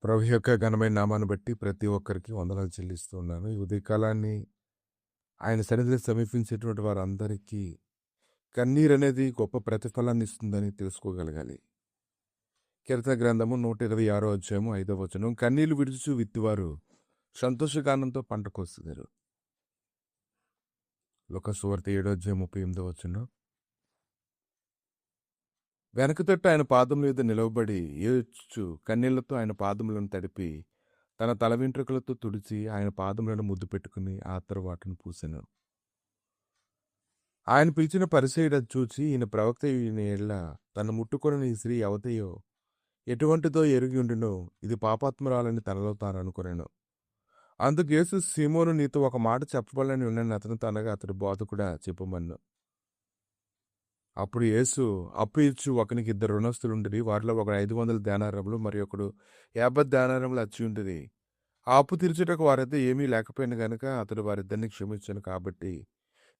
ప్రభు యొక్క ఘనమైన నామాన్ని బట్టి ప్రతి ఒక్కరికి వందనాలు చెల్లిస్తూ ఉన్నాను. ఈ ఉదయకాలాన్ని ఆయన సన్నిధిని సమీపించేటువంటి వారందరికీ కన్నీరనేది గొప్ప ప్రతిఫలాన్ని ఇస్తుందని తెలుసుకోగలగాలి. కీర్తన గ్రంథము 126 అధ్యాయము 5వ వచనం, కన్నీళ్లు విడుచు విత్తువారు సంతోషగానంతో పంట కోస్తున్నారు. లూకా సువార్త 7వ అధ్యాయం 38వ వచనం, వెనక తట్టు ఆయన పాదముల మీద నిలవబడి ఏడ్చుచు కన్నీళ్లతో ఆయన పాదములను తడిపి తన తల వెంట్రుకలతో తుడిచి ఆయన పాదములను ముద్దు పెట్టుకుని ఆతరు వాటిని పూసెను. ఆయన పిలిచిన పరిసయుడు అది చూచి, ఈయన ప్రవక్త, ఈయన ఎడ్ల తను ముట్టుకొనిన ఈ స్త్రీ ఎవతయో ఎటువంటిదో ఎరిగి ఉండునో, ఇది పాపాత్మురాలని తనలో తాను అనుకొనెను. అందుకు యేసు, సీమోను, నీతో ఒక మాట చెప్పవాలని ఉన్నాను అతనితో అనగా, అతడు బోధకుడా చెప్పుమన్ను. అప్పుడు యేసు, అప్పు ఇచ్చు ఒకనికి 2 రుణస్థులుండిరి. వారిలో ఒకడు 500 దేనారములు, మరి ఒకడు 50 దేనారములు అచ్చి ఉండిరి. ఆ అప్పు తీర్చుటకు వారైతే ఏమీ లేకపోయిన గనుక అతడు వారిద్దరిని క్షమించాను. కాబట్టి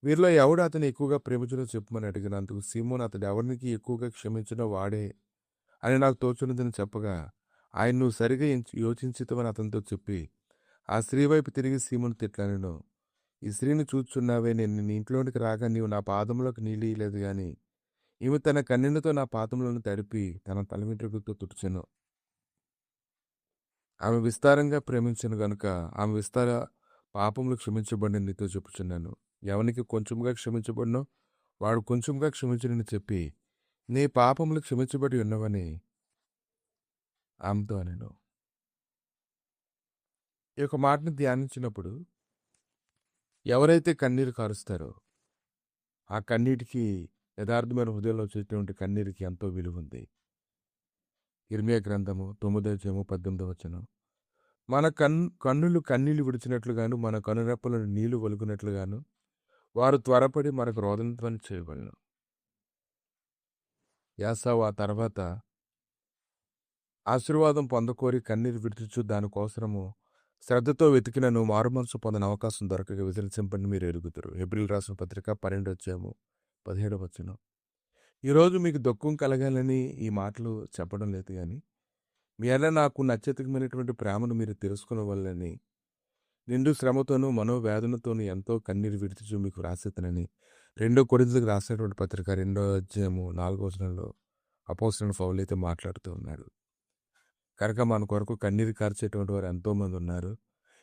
వీరిలో ఎవడు అతను ఎక్కువగా ప్రేమించునో చెప్పుమని అడిగినందుకు సీమోను, అతడు ఎవరికి ఎక్కువగా క్షమించినో వాడే అని నాకు తోచున్నదని చెప్పగా, ఆయన, నువ్వు సరిగా యోచించితవని అతనితో చెప్పి ఆ స్త్రీ వైపు తిరిగి సీమోను తిట్లనెను, ఈ స్త్రీని చూచుచున్నావే, నేను నీ ఇంట్లోనికి రాగా నీవు నా పాదములకు నీళ్ళు ఇయ్యలేదు గాని ఈమె తన కన్నీళ్లతో నా పాదములను తడిపి తన తల వెంట్రుకలతో తుడిచెను. ఆమె విస్తారంగా ప్రేమించను గనుక ఆమె విస్తార పాపములు క్షమించబడిన నీతో చెప్పుచున్నాను. ఎవనికి కొంచెంగా క్షమించబడినో వాడు కొంచెంగా క్షమించునని చెప్పి, నీ పాపములు క్షమించబడి ఉన్నవని ఆమెతో అనెను. ఈ యొక్క మాటను ధ్యానించినప్పుడు ఎవరైతే కన్నీరు కారుస్తారో ఆ కన్నీటికి, యథార్థమైన హృదయంలో వచ్చేటువంటి కన్నీరికి ఎంతో విలువ ఉంది. ఇర్మియా గ్రంథము 9వ అధ్యాయము 18వ వచనం, మన కన్నులు కన్నీళ్లు విడిచినట్లుగాను మన కనురెప్పలను నీళ్లు ఒలుగునట్లుగాను వారు త్వరపడి మనకు రోదనధ్వని చేయబడను. యాసావు ఆ తర్వాత ఆశీర్వాదం పొందకోరి కన్నీరు విడుచుచు దానికోసము శ్రద్ధతో వెతికినను మారు మనసు పొందిన అవకాశం దొరకక విసర్జింపని మీరు ఎరుగుతారు. హెబ్రీయులకు రాసిన పత్రిక 12వ అధ్యాయము 17వ వచనం. ఈరోజు మీకు దుఃఖం కలగాలని ఈ మాటలు చెప్పడం లేదు, కానీ మీ ఎలా నాకు నచ్చతకమైనటువంటి ప్రేమను మీరు తెలుసుకున్న వల్లని నిండు శ్రమతోనూ మనోవేదనతోనూ ఎంతో కన్నీరు విడుచుచు మీకు రాసేతనని 2 కొరింథీయులకు రాసినటువంటి పత్రిక 2వ అధ్యాయము 4వ వచనంలో అపోస్తలుడైన పౌలు అయితే మాట్లాడుతూ ఉన్నాడు. కనుక మన కొరకు కన్నీరు కార్చేటువంటి వారు ఎంతోమంది ఉన్నారు.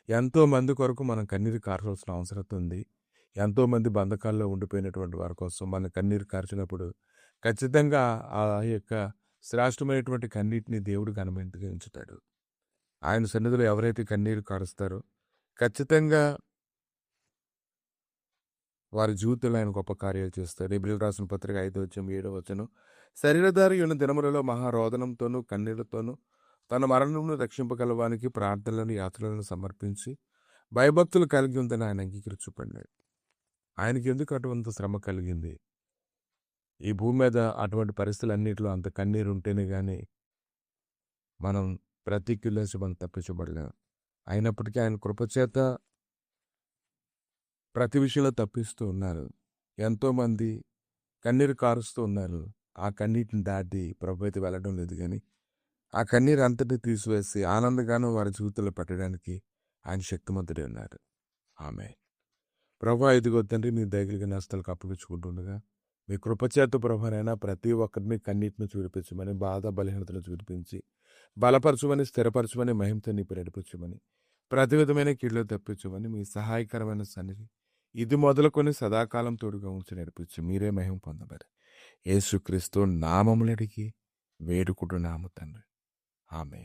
ఎంతోమంది కొరకు మనం కన్నీరు కార్చాల్సిన అవసరం ఉంది. ఎంతోమంది బంధకాల్లో ఉండిపోయినటువంటి వారి కోసం మనం కన్నీరు కార్చినప్పుడు ఖచ్చితంగా ఆ యొక్క శ్రేష్టమైనటువంటి కన్నీటిని దేవుడు ఘనమైనదిగా ఉంచుతాడు. ఆయన సన్నిధిలో ఎవరైతే కన్నీరు కారుస్తారో ఖచ్చితంగా వారి జీవితంలో ఆయన గొప్ప కార్యాలు చేస్తారు. హెబ్రీయులకు రాసిన పత్రిక 5వ అధ్యాయం 7వ వచనం, శరీరధారి ఉన్న దినములలో మహారోదనంతోనూ కన్నీళ్లతోనూ తన మరణమును రక్షింపగలవానికి ప్రార్థనలను యాత్రలను సమర్పించి భయభక్తులు కలిగి ఉందని ఆయన అంగీకరించబడినాడు. ఆయనకి ఎందుకు అటువంటి శ్రమ కలిగింది? ఈ భూమి మీద అటువంటి పరిస్థితులన్నింటిలో అంత కన్నీరు ఉంటేనే కానీ మనం ప్రతికూలించి మనం తప్పించబడలేము. అయినప్పటికీ ఆయన కృపచేత ప్రతి విషయంలో తప్పిస్తూ ఉన్నారు. ఎంతోమంది కన్నీరు కారుస్తూ ఉన్నారు. ఆ కన్నీటిని దాటి ప్రభు అయితే వెళ్ళడం లేదు, కానీ ఆ కన్నీరు అంతటి తీసివేసి ఆనందగానం వారి జీవితంలో పెట్టడానికి ఆయన శక్తిమంతుడే ఉన్నారు. ఆమె ప్రభు, ఇదిగో తండ్రి, మీ దయగలిగిన హస్తాలకు అప్పగించుకుంటుండగా మీ కృపచేత ప్రభునైనా ప్రతి ఒక్కరిని కన్నీటిని చూడిపించమని, బాధ బలహీనతను చూడిపించి బలపరచమని, స్థిరపరచమని, మహిమతో నింపి నడిపించమని, ప్రతి విధమైన కీడులో తప్పించమని మీ సహాయకరమైన సన్నిధి ఇది మొదలుకొని సదాకాలం తోడుగా ఉంచి నడిపించి మీరే మహిమ పొందబడి యేసుక్రీస్తు నామములడికి వేడుకుంటున్నాము తండ్రి. ఆమె